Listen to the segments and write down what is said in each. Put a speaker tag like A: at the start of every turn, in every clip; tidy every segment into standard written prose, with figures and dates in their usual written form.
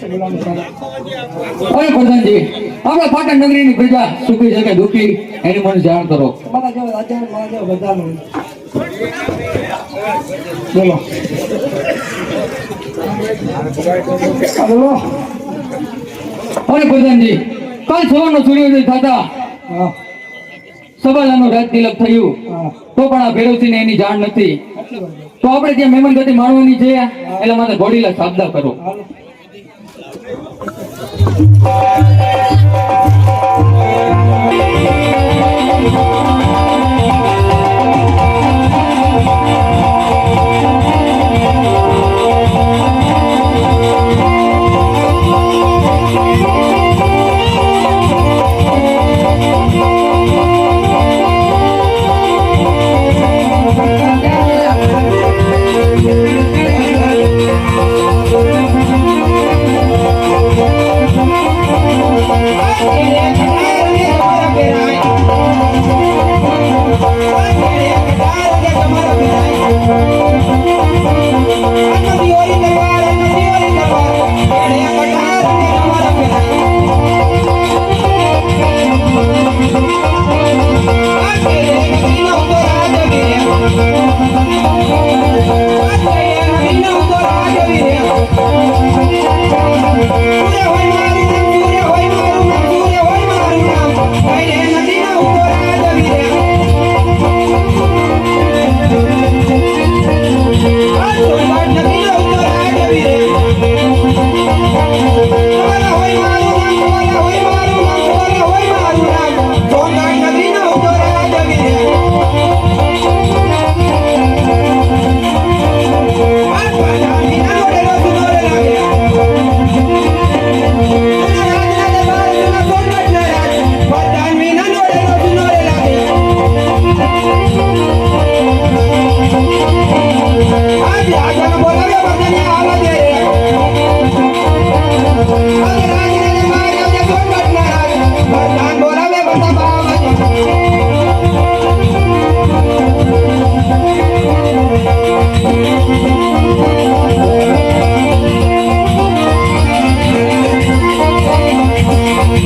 A: ઓય પ્રધાનજી, આપણે પાટણ નગરીની પ્રજા સુખી છે કે દુખી એની મને જાણ કરો.
B: મારા જેવો રાજા મારા જેવો બધાનો બોલો. બોલો.
A: ઓય પ્રધાનજી, કાલ સવારનો સૂર્યોદય થતા
B: હા
A: સવાલાનું રાજ તિલક થયું
B: હા
A: તો પણ આ ભેરવસિંહને એની જાણ નથી. તો આપણે ત્યાં મહેમાન ગતિ માણવાની છે એટલે મારે ઘોડીલા સાબદા કરો.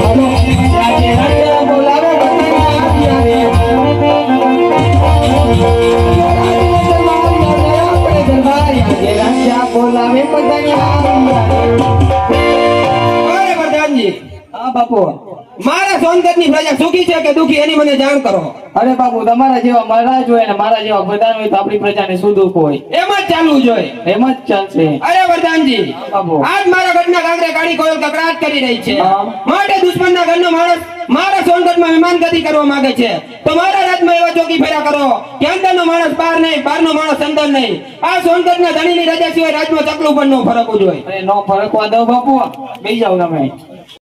B: હાલો.
A: હા બાપુ.
B: મારા સોનગઢની પ્રજા સુખી છે કે દુખી એની મને જાણ કરો.
A: અરે બાપુ, તમારા જેવા મહારાજ હોય ને મારા જેવા પ્રધાન હોય તો આપણી પ્રજાને શું દુઃખ હોય?
B: એમ જ ચાલવું જોઈએ.
A: એમ જ ચાલશે.
B: અરે વરદાનજી,
A: બાપુ.
B: આજ મારા ગઢના કાંકરે કાઢી કોઈ કકડાટ કરી રહી છે.
A: હા.
B: માટે દુશ્મનના ઘરનો માણસ મારા સોનગઢમાં મહેમાનગતિ કરવા માંગે છે. તો મારા રાજમાં એવા ચોકી ફેરા કરો કે અંદરનો માણસ બહાર નહીં, બહારનો માણસ અંદર નહીં. આ સોનગઢના ધણીની રજા સિવાય રાજમાં ચકલું પણ ન ફરકવું જોઈએ.
A: અરે નો ફરકવા દો બાપુ, બેસી જાવ તમે.